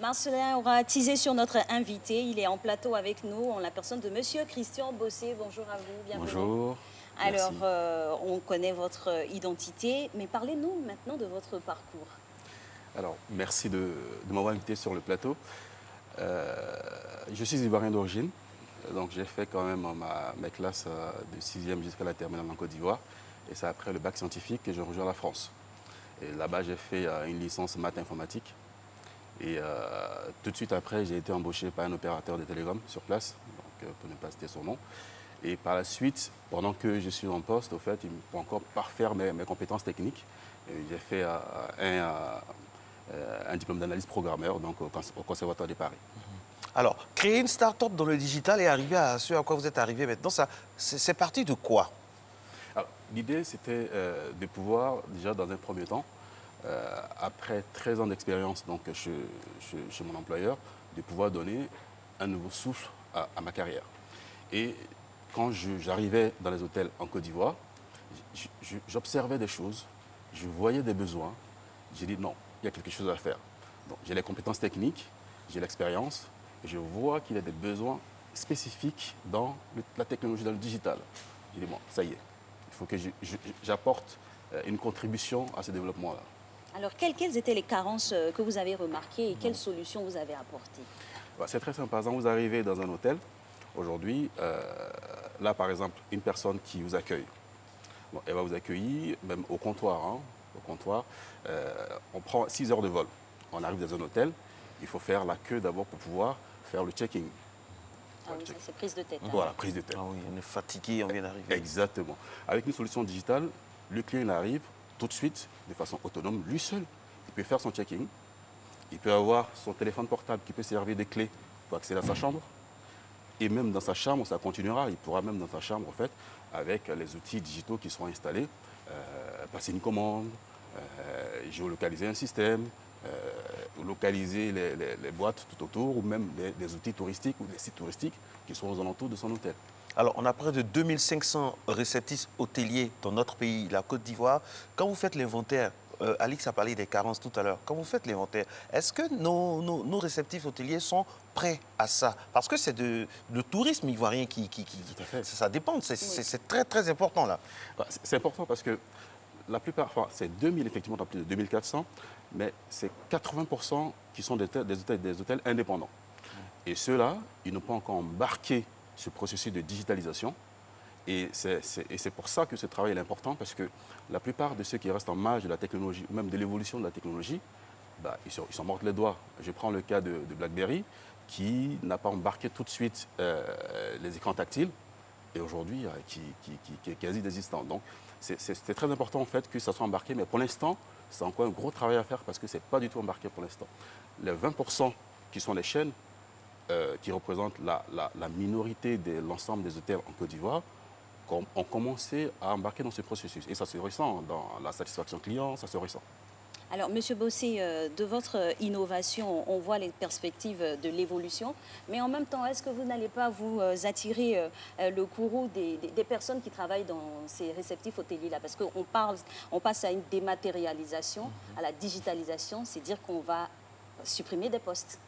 Marcelin aura teasé sur notre invité. Il est en plateau avec nous, en la personne de Monsieur Christian Bossé. Bonjour à vous, bienvenue. Bonjour. Alors, Merci. on connaît votre identité, mais parlez-nous maintenant de votre parcours. Alors, merci de m'avoir invité sur le plateau. Je suis ivoirien d'origine, donc j'ai fait quand même mes classes de 6e jusqu'à la terminale en Côte d'Ivoire. Et c'est après le bac scientifique que j'ai rejoint la France. Et là-bas, j'ai fait une licence maths informatique. Et tout de suite après, j'ai été embauché par un opérateur de télécom sur place, donc, pour ne pas citer son nom. Et par la suite, pendant que je suis en poste, au fait, pour encore parfaire mes compétences techniques, j'ai fait un diplôme d'analyse programmeur donc, au Conservatoire de Paris. Alors, créer une start-up dans le digital et arriver à ce à quoi vous êtes arrivé maintenant, c'est parti de quoi? L'idée, c'était de pouvoir, déjà dans un premier temps, après 13 ans d'expérience donc, chez mon employeur, de pouvoir donner un nouveau souffle à ma carrière. Et quand j'arrivais dans les hôtels en Côte d'Ivoire, j'observais des choses, je voyais des besoins. J'ai dit non, il y a quelque chose à faire. J'ai les compétences techniques, j'ai l'expérience, et je vois qu'il y a des besoins spécifiques dans la technologie, dans le digital. J'ai dit bon, ça y est, il faut que j'apporte une contribution à ce développement-là. Alors, quelles étaient les carences que vous avez remarquées et quelles solutions vous avez apportées? C'est très simple. Par exemple, vous arrivez dans un hôtel, aujourd'hui, là par exemple, une personne qui vous accueille, bon, elle va vous accueillir même au comptoir. Hein, au comptoir, on prend 6 heures de vol. On arrive dans un hôtel, il faut faire la queue d'abord pour pouvoir faire le check-in. Ah oui, c'est prise de tête. Voilà, prise de tête. Ah oui, on est fatigué, on vient d'arriver. Exactement. Avec une solution digitale, le client arrive tout de suite, de façon autonome, lui seul. Il peut faire son check-in. Il peut avoir son téléphone portable qui peut servir de clé pour accéder à sa chambre. Et même dans sa chambre, ça continuera. Il pourra même dans sa chambre, en fait, avec les outils digitaux qui seront installés, passer une commande, géolocaliser un système, localiser les boîtes tout autour, ou même des outils touristiques ou des sites touristiques qui sont aux alentours de son hôtel. Alors, on a près de 2500 réceptifs hôteliers dans notre pays, la Côte d'Ivoire. Quand vous faites l'inventaire, Alix a parlé des carences tout à l'heure. Quand vous faites l'inventaire, est-ce que nos réceptifs hôteliers sont prêts à ça? Parce que c'est le tourisme ivoirien qui Tout à fait. ça dépend. C'est très, très important, là. C'est important parce que la plupart, enfin, c'est 2000, effectivement, plus de 2400, mais c'est 80% qui sont des hôtels indépendants. Et ceux-là, ils n'ont pas encore embarqué ce processus de digitalisation. Et c'est pour ça que ce travail est important, parce que la plupart de ceux qui restent en marge de la technologie, ou même de l'évolution de la technologie, bah, ils s'en mordent les doigts. Je prends le cas de BlackBerry, qui n'a pas embarqué tout de suite les écrans tactiles, et aujourd'hui, qui est quasi désistant. Donc, c'est très important, en fait, que ça soit embarqué, mais pour l'instant, c'est encore un gros travail à faire, parce que ce n'est pas du tout embarqué pour l'instant. Les 20% qui sont les chaînes, qui représentent la minorité de l'ensemble des hôtels en Côte d'Ivoire, ont commencé à embarquer dans ce processus. Et ça se ressent dans la satisfaction client, ça se ressent. Alors, Monsieur Bossé, de votre innovation, on voit les perspectives de l'évolution, mais en même temps, est-ce que vous n'allez pas vous attirer le courroux des personnes qui travaillent dans ces réceptifs hôteliers-là? Parce on passe à une dématérialisation, à la digitalisation, c'est dire qu'on va supprimer des postes.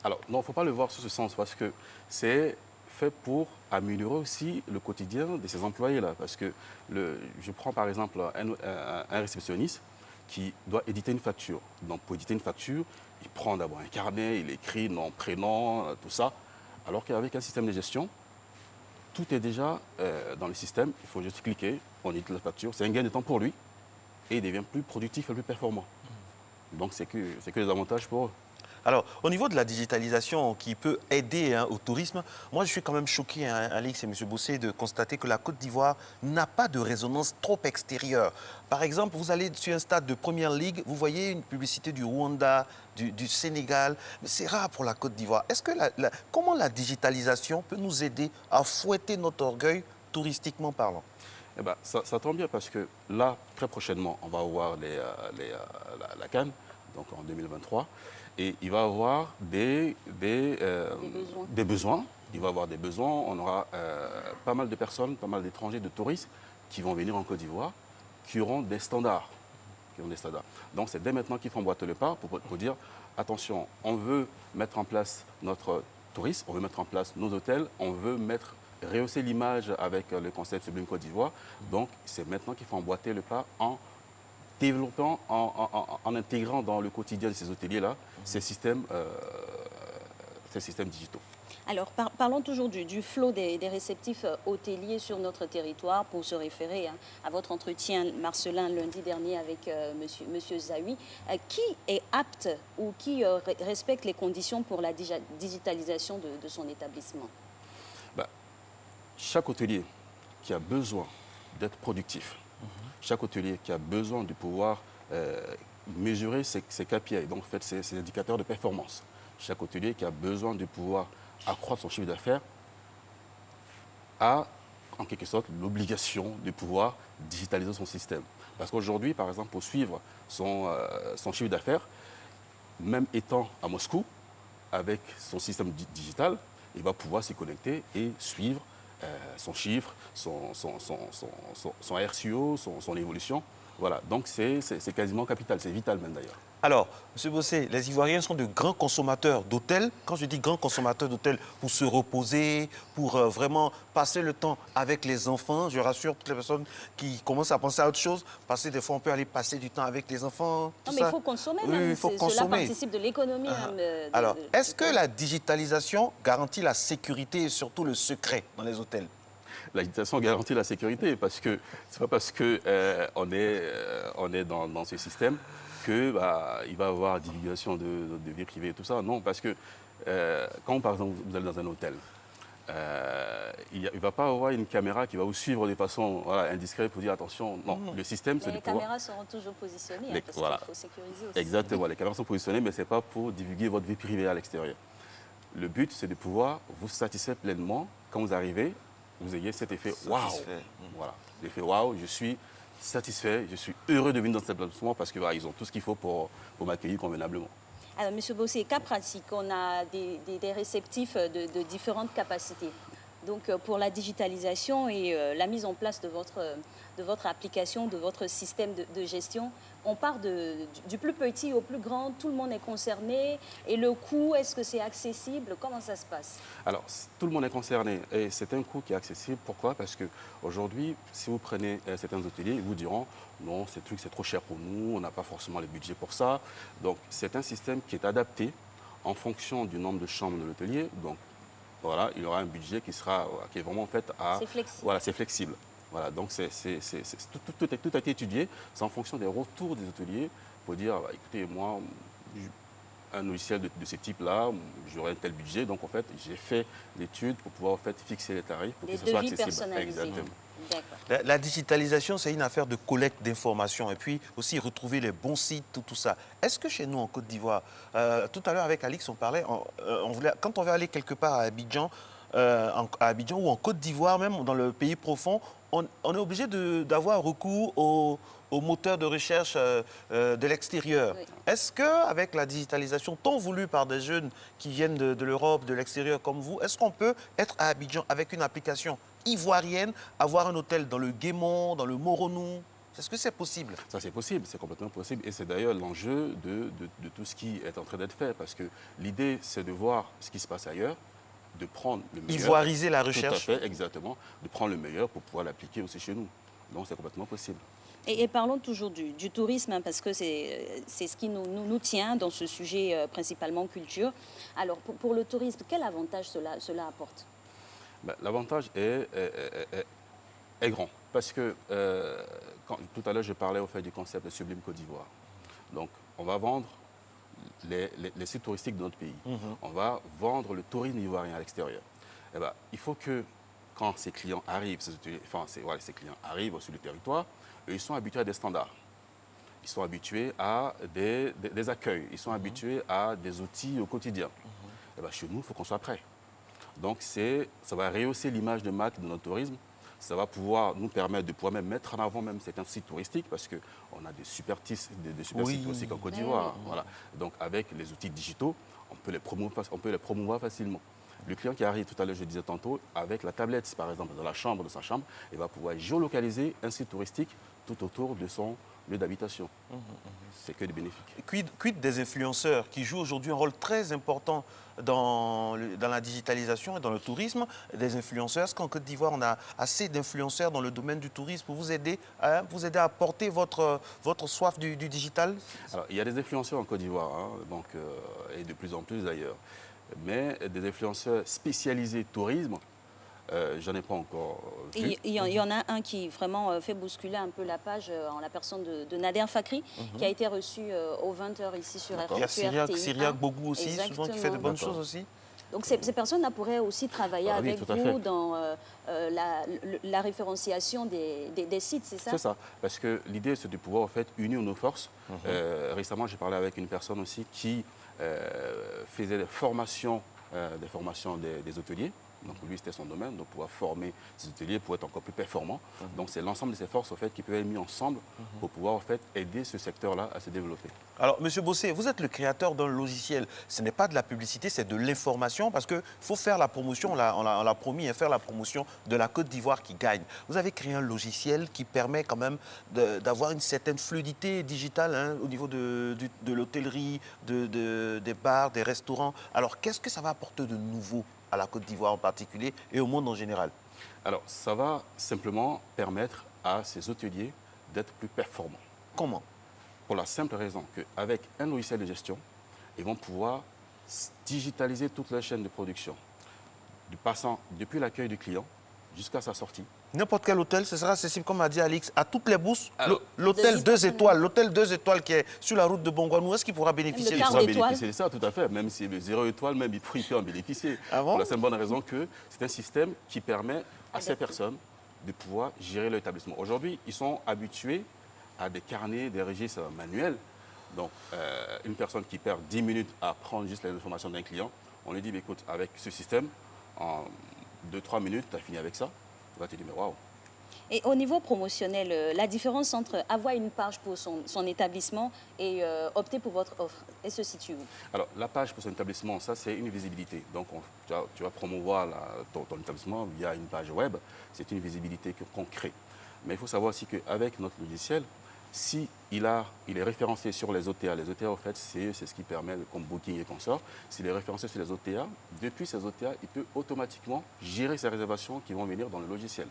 Alors, non, il ne faut pas le voir sous ce sens, parce que c'est fait pour améliorer aussi le quotidien de ces employés-là. Parce que je prends par exemple un réceptionniste qui doit éditer une facture. Donc, pour éditer une facture, il prend d'abord un carnet, il écrit nom, prénom, tout ça. Alors qu'avec un système de gestion, tout est déjà dans le système. Il faut juste cliquer, on édite la facture. C'est un gain de temps pour lui et il devient plus productif et plus performant. Donc, c'est que des avantages pour eux. Alors, au niveau de la digitalisation qui peut aider au tourisme, moi je suis quand même choqué, Alix et M. Bossé, de constater que la Côte d'Ivoire n'a pas de résonance trop extérieure. Par exemple, vous allez sur un stade de première ligue, vous voyez une publicité du Rwanda, du Sénégal, mais c'est rare pour la Côte d'Ivoire. Est-ce que comment la digitalisation peut nous aider à fouetter notre orgueil touristiquement parlant? Eh ben, ça tombe bien parce que là, très prochainement, on va avoir la CAN, donc en 2023, et il va y avoir des besoins. Il va y avoir des besoins. On aura pas mal de personnes, pas mal d'étrangers, de touristes qui vont venir en Côte d'Ivoire, qui auront des standards. qui ont des standards. Donc c'est dès maintenant qu'il faut emboîter le pas pour dire, attention, on veut mettre en place notre tourisme, on veut mettre en place nos hôtels, on veut rehausser l'image avec le concept Sublime Côte d'Ivoire. Donc c'est maintenant qu'il faut emboîter le pas en développant, en intégrant dans le quotidien de ces hôteliers-là ces systèmes digitaux. Alors, parlons toujours du flot des réceptifs hôteliers sur notre territoire pour se référer à votre entretien, Marcelin, lundi dernier avec monsieur Zawi. Qui est apte ou qui respecte les conditions pour la digitalisation de son établissement? Chaque hôtelier qui a besoin d'être productif, chaque hôtelier qui a besoin de pouvoir mesurer ses KPI, donc en fait, ses indicateurs de performance, chaque hôtelier qui a besoin de pouvoir accroître son chiffre d'affaires a en quelque sorte l'obligation de pouvoir digitaliser son système. Parce qu'aujourd'hui, par exemple, pour suivre son chiffre d'affaires, même étant à Moscou, avec son système digital, il va pouvoir s'y connecter et suivre son chiffre, son RCO, son évolution. Voilà, donc c'est quasiment capital, c'est vital même d'ailleurs. Alors, M. Bossé, les Ivoiriens sont de grands consommateurs d'hôtels. Quand je dis grands consommateurs d'hôtels, pour se reposer, pour vraiment passer le temps avec les enfants, je rassure toutes les personnes qui commencent à penser à autre chose, parce que des fois on peut aller passer du temps avec les enfants. Non, mais il faut consommer, oui, il faut consommer. Cela participe de l'économie. Alors, est-ce que la digitalisation garantit la sécurité et surtout le secret dans les hôtels? La digitalisation garantit la sécurité parce que c'est pas parce que on est dans ce système que il va y avoir divulgation de vie privée et tout ça. Non, parce que quand par exemple vous allez dans un hôtel, il ne va pas avoir une caméra qui va vous suivre de façon indiscrète pour dire attention. Non, le système c'est de pouvoir. Les caméras seront toujours positionnées parce qu'il faut sécuriser aussi. Exactement, les caméras sont positionnées, mais ce n'est pas pour divulguer votre vie privée à l'extérieur. Le but c'est de pouvoir vous satisfaire pleinement quand vous arrivez. Vous ayez cet effet waouh. Voilà, l'effet waouh, je suis satisfait, je suis heureux de venir dans cet établissement parce qu'ils ont tout ce qu'il faut pour m'accueillir convenablement. Alors, M. Bossé, cas pratique, on a des réceptifs de différentes capacités. Donc, pour la digitalisation et la mise en place de votre application, de votre système de gestion, on part du plus petit au plus grand, tout le monde est concerné. Et le coût, est-ce que c'est accessible? Comment ça se passe? Alors, tout le monde est concerné et c'est un coût qui est accessible. Pourquoi? Parce qu'aujourd'hui, si vous prenez certains hôteliers, ils vous diront non, ce truc c'est trop cher pour nous, on n'a pas forcément le budget pour ça. Donc, c'est un système qui est adapté en fonction du nombre de chambres de l'hôtelier. Donc, voilà, il y aura un budget qui est vraiment fait à... C'est flexible. Voilà, c'est flexible. Voilà, donc tout a été étudié. C'est en fonction des retours des hôteliers pour dire, écoutez, moi, un logiciel de ce type-là, j'aurai un tel budget. Donc, en fait, j'ai fait l'étude pour pouvoir en fait, fixer les tarifs pour que ce soit accessible. Exactement. La digitalisation, c'est une affaire de collecte d'informations et puis aussi retrouver les bons sites, tout ça. Est-ce que chez nous, en Côte d'Ivoire, tout à l'heure avec Alix, on parlait, quand on veut aller quelque part à Abidjan ou en Côte d'Ivoire, même dans le pays profond, on est obligé d'avoir recours aux moteurs de recherche de l'extérieur. Oui. Est-ce qu'avec la digitalisation tant voulue par des jeunes qui viennent de l'Europe, de l'extérieur comme vous, est-ce qu'on peut être à Abidjan avec une application ivoirienne, avoir un hôtel dans le Guémont, dans le Moronou? Est-ce que c'est possible? Ça, c'est possible, c'est complètement possible. Et c'est d'ailleurs l'enjeu de tout ce qui est en train d'être fait. Parce que l'idée, c'est de voir ce qui se passe ailleurs, de prendre le meilleur. Ivoiriser la recherche. Tout à fait, exactement. De prendre le meilleur pour pouvoir l'appliquer aussi chez nous. Donc, c'est complètement possible. Et parlons toujours du tourisme, hein, parce que c'est ce qui nous tient dans ce sujet, principalement culture. Alors, pour le tourisme, quel avantage cela apporte? L'avantage est grand. Parce que tout à l'heure, je parlais au fait du concept de Sublime Côte d'Ivoire. Donc, on va vendre les sites touristiques de notre pays. On va vendre le tourisme ivoirien à l'extérieur. Il faut que, quand ces clients arrivent, ces clients arrivent sur le territoire, ils sont habitués à des standards. Ils sont habitués à des accueils. Ils sont habitués à des outils au quotidien. Chez nous, il faut qu'on soit prêt. Donc, ça va rehausser l'image de marque de notre tourisme. Ça va pouvoir nous permettre de pouvoir même mettre en avant même certains sites touristiques parce qu'on a des super sites touristiques en Côte d'Ivoire. Voilà. Donc, avec les outils digitaux, on peut les promouvoir facilement. Le client qui arrive tout à l'heure, je disais tantôt, avec la tablette, par exemple, dans la chambre de sa chambre, il va pouvoir géolocaliser un site touristique tout autour de son lieu d'habitation. C'est que du bénéfique. Quid des influenceurs qui jouent aujourd'hui un rôle très important dans la digitalisation et dans le tourisme? Des influenceurs, est-ce qu'en Côte d'Ivoire, on a assez d'influenceurs dans le domaine du tourisme pour vous aider à porter votre soif du digital? Alors, il y a des influenceurs en Côte d'Ivoire, hein, donc, et de plus en plus d'ailleurs. Mais des influenceurs spécialisés tourisme, j'en ai pas encore vu. Il y en a un qui vraiment fait bousculer un peu la page en la personne de Nader Fakri, qui a été reçu aux 20h ici sur Il y a RTI1. Syriac Bogou aussi, souvent qui fait de Exactement. bonnes choses aussi. Donc ces personnes-là pourraient aussi travailler Ah oui, avec tout à vous fait. dans la référenciation des sites, c'est ça? C'est ça, parce que l'idée, c'est de pouvoir en fait unir nos forces. Récemment, j'ai parlé avec une personne aussi qui faisait des formations des hôteliers. Donc lui, c'était son domaine, donc pouvoir former ces hôteliers pour être encore plus performants. Donc c'est l'ensemble de ces forces en fait, qui peuvent être mises ensemble pour pouvoir en fait, aider ce secteur-là à se développer. Alors, Monsieur Bossé, vous êtes le créateur d'un logiciel. Ce n'est pas de la publicité, c'est de l'information parce qu'il faut faire la promotion, on l'a promis, faire la promotion de la Côte d'Ivoire qui gagne. Vous avez créé un logiciel qui permet quand même d'avoir une certaine fluidité digitale hein, au niveau de l'hôtellerie, des bars, des restaurants. Alors, qu'est-ce que ça va apporter de nouveau à la Côte d'Ivoire en particulier et au monde en général? Alors, ça va simplement permettre à ces hôteliers d'être plus performants. Comment? Pour la simple raison qu'avec un logiciel de gestion, ils vont pouvoir digitaliser toute la chaîne de production, passant depuis l'accueil du client jusqu'à sa sortie. N'importe quel hôtel, ce sera accessible, comme a dit Alix, à toutes les bourses. Alors, L'hôtel 2 étoiles, l'hôtel 2 étoiles qui est sur la route de Bongouanou, est-ce qu'il pourra bénéficier Le de quart Il ça? pourra d'étoile. bénéficier de ça, tout à fait. Même si le 0 étoile, même il peut en bénéficier. Ah bon? Pour la simple bonne raison que c'est un système qui permet à ces Adapté. personnes de pouvoir gérer leur établissement. Aujourd'hui, ils sont habitués à des carnets, des registres manuels. Donc, une personne qui perd 10 minutes à prendre juste les informations d'un client, on lui dit, bah, écoute, avec ce système, en 2-3 minutes, tu as fini avec ça. Tu vas te dire, mais waouh. Et au niveau promotionnel, la différence entre avoir une page pour son établissement et opter pour votre offre, elle se situe où? Alors, la page pour son établissement, ça, c'est une visibilité. Donc, tu vas promouvoir ton établissement via une page web. C'est une visibilité qu'on crée. Mais il faut savoir aussi qu'avec notre logiciel, si il est référencé sur les OTA, en fait, c'est ce qui permet, comme Booking et consorts, s'il est référencé sur les OTA, depuis ces OTA, il peut automatiquement gérer ses réservations qui vont venir dans le logiciel.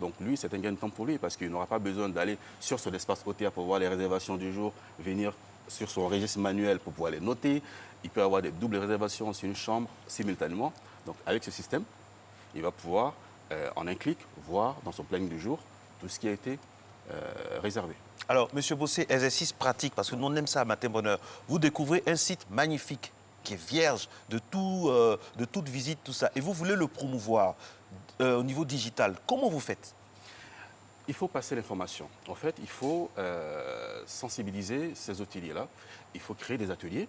Donc lui, c'est un gain de temps pour lui parce qu'il n'aura pas besoin d'aller sur son espace OTA pour voir les réservations du jour, venir sur son registre manuel pour pouvoir les noter. Il peut avoir des doubles réservations sur une chambre simultanément. Donc avec ce système, il va pouvoir, en un clic, voir dans son planning du jour tout ce qui a été réservé. Alors, Monsieur Bossé, exercice pratique, parce que nous on aime ça à Matin Bonheur. Vous découvrez un site magnifique qui est vierge de toute visite, tout ça, et vous voulez le promouvoir au niveau digital. Comment vous faites? Il faut passer l'information. En fait, il faut sensibiliser ces hôteliers-là. Il faut créer des ateliers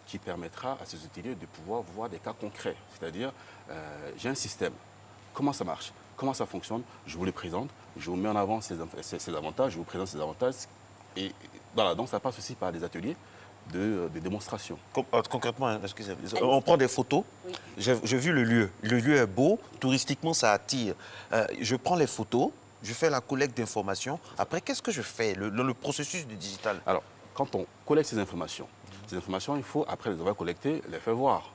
qui permettra à ces hôteliers de pouvoir voir des cas concrets. C'est-à-dire, j'ai un système. Comment ça marche? Comment ça fonctionne? Je vous le présente. Je vous mets en avant ses avantages. Je vous présente ses avantages. Et voilà, donc ça passe aussi par des ateliers de démonstration. Concrètement, hein, excusez-moi, on prend des photos. Oui. J'ai vu le lieu. Le lieu est beau. Touristiquement, ça attire. Je prends les photos. Je fais la collecte d'informations. Après, qu'est-ce que je fais dans le processus du digital? Alors, quand on collecte ces informations, il faut, après les avoir collectées, les faire voir.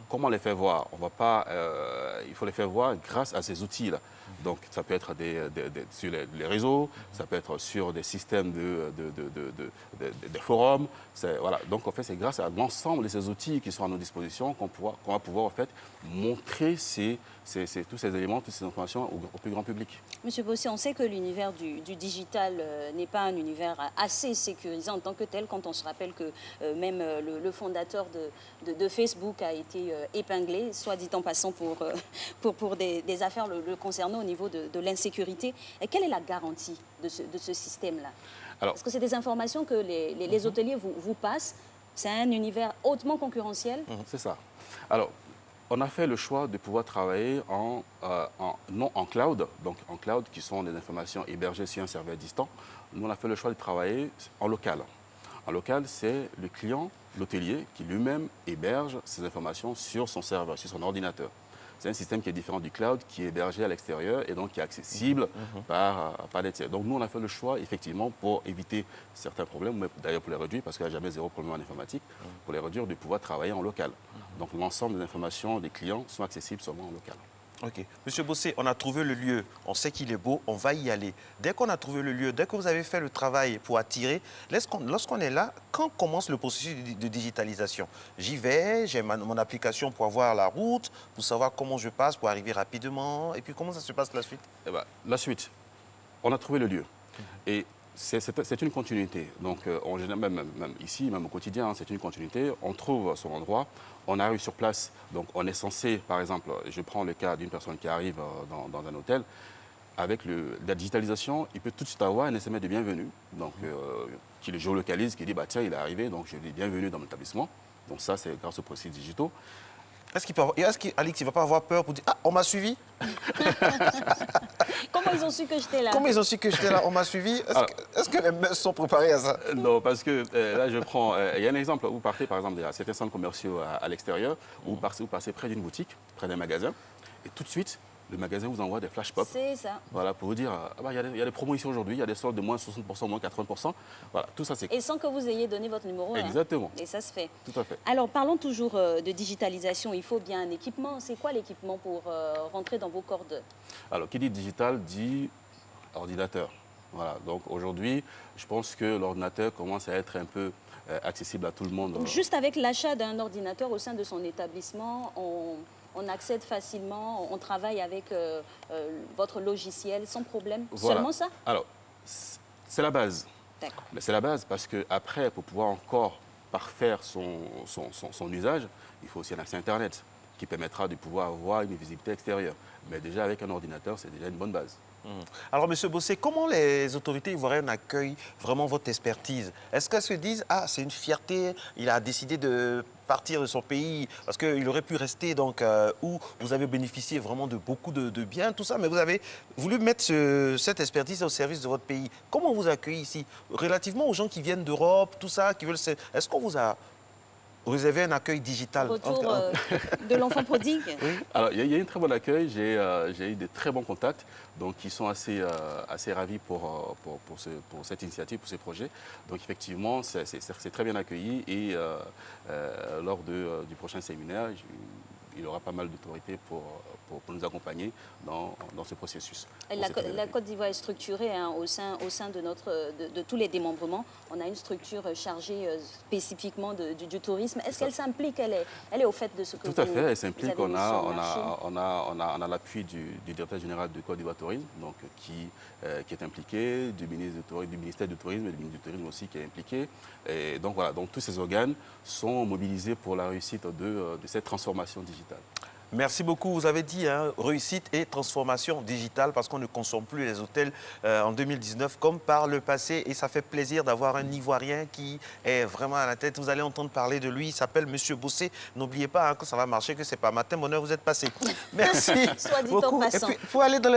Comment les faire voir? On va pas, il faut les faire voir grâce à ces outils-là. Donc, ça peut être sur les réseaux, ça peut être sur des systèmes de forums. Voilà. Donc, en fait, c'est grâce à l'ensemble de ces outils qui sont à nos dispositions qu'on va pouvoir en fait, montrer tous ces éléments, toutes ces informations au plus grand public. Monsieur Bossé, on sait que l'univers du digital n'est pas un univers assez sécurisé en tant que tel, quand on se rappelle que même le fondateur de Facebook a été épinglé, soit dit en passant pour des affaires le concernant au niveau de l'insécurité. Et quelle est la garantie de ce système-là? Parce que c'est des informations que les hôteliers vous passent. C'est un univers hautement concurrentiel. C'est ça. Alors, on a fait le choix de pouvoir travailler non en cloud, donc en cloud qui sont des informations hébergées sur un serveur distant. Nous, on a fait le choix de travailler en local. En local, c'est le client, l'hôtelier, qui lui-même héberge ces informations sur son serveur, sur son ordinateur. c'est un système qui est différent du cloud, qui est hébergé à l'extérieur et donc qui est accessible par des tiers. Donc nous, on a fait le choix, effectivement, pour éviter certains problèmes, mais d'ailleurs pour les réduire, parce qu'il n'y a jamais zéro problème en informatique, pour les réduire, de pouvoir travailler en local. Donc l'ensemble des informations des clients sont accessibles seulement en local. Ok. Monsieur Bossé, on a trouvé le lieu, on sait qu'il est beau, on va y aller. Dès qu'on a trouvé le lieu, dès que vous avez fait le travail pour attirer, lorsqu'on est là, quand commence le processus de digitalisation? J'y vais, j'ai mon application pour avoir la route, pour savoir comment je passe, pour arriver rapidement. Et puis comment ça se passe la suite? Eh ben, la suite, on a trouvé le lieu. Et c'est une continuité. Donc, en général, même ici, même au quotidien, hein, c'est une continuité. On trouve son endroit, on arrive sur place. Donc, on est censé, par exemple, je prends le cas d'une personne qui arrive dans un hôtel. Avec la digitalisation, il peut tout de suite avoir un SMS de bienvenue, donc, qui le géolocalise, qui dit bah, tiens, il est arrivé, donc je lui dis bienvenue dans mon établissement. Donc, ça, c'est grâce aux processus digitaux. Est-ce qu'Alix, il ne va pas avoir peur pour dire « Ah, on m'a suivi ?» Comment ils ont su que j'étais là? Comment ils ont su que j'étais là? On m'a suivi? Est-ce que les mecs sont préparés à ça? Non, parce que là, je prends... Il y a un exemple, vous partez, par exemple, à certains centres commerciaux à l'extérieur, où vous passez près d'une boutique, près d'un magasin, et tout de suite, le magasin vous envoie des flash pop. C'est ça. Voilà, pour vous dire, il y a des promos ici aujourd'hui, il y a des soldes de moins 60%, moins 80%. Voilà, tout ça, c'est... Et sans que vous ayez donné votre numéro. Exactement. Hein. Et ça se fait. Tout à fait. Alors, parlons toujours de digitalisation. Il faut bien un équipement. C'est quoi l'équipement pour rentrer dans vos cordes? Alors, qui dit digital dit ordinateur. Voilà, donc aujourd'hui, je pense que l'ordinateur commence à être un peu accessible à tout le monde. Donc, juste avec l'achat d'un ordinateur au sein de son établissement, on accède facilement, on travaille avec votre logiciel sans problème. Voilà. Seulement ça? Alors, c'est la base. D'accord. Mais c'est la base parce qu'après, pour pouvoir encore parfaire son usage, il faut aussi un accès Internet qui permettra de pouvoir avoir une visibilité extérieure. Mais déjà, avec un ordinateur, c'est déjà une bonne base. Alors, M. Bossé, comment les autorités ivoiriennes accueillent vraiment votre expertise? Est-ce qu'elles se disent « Ah, c'est une fierté, il a décidé de partir de son pays parce qu'il aurait pu rester donc, où vous avez bénéficié vraiment de beaucoup de biens, tout ça, mais vous avez voulu mettre cette expertise au service de votre pays. Comment vous accueillez ici? Relativement aux gens qui viennent d'Europe, tout ça, qui veulent... Est-ce qu'on vous a... Vous avez un accueil digital. Retour de l'enfant prodigue. Oui. Alors, il y a un très bon accueil. J'ai eu des très bons contacts, donc qui sont assez ravis pour cette initiative, pour ce projet. Donc, effectivement, c'est très bien accueilli. Et lors du prochain séminaire, il y aura pas mal d'autorités pour nous accompagner dans ce processus. La Côte d'Ivoire est structurée hein, au sein de tous les démembrements. On a une structure chargée spécifiquement du tourisme. Est-ce qu'elle s'implique? Elle est au fait de ce que Tout à fait, elle s'implique. On a a l'appui du directeur général de Côte d'Ivoire Tourisme, donc, qui est impliqué, du ministère du Tourisme et du ministre du Tourisme aussi qui est impliqué. Et donc voilà, donc tous ces organes sont mobilisés pour la réussite de cette transformation digitale. Merci beaucoup. Vous avez dit hein, réussite et transformation digitale parce qu'on ne consomme plus les hôtels en 2019 comme par le passé. Et ça fait plaisir d'avoir un Ivoirien qui est vraiment à la tête. Vous allez entendre parler de lui. Il s'appelle Monsieur Bossé. N'oubliez pas hein, que ça va marcher, que c'est pas matin, bonheur, vous êtes passé. Merci. Soit dit en passant. Et puis, faut aller dans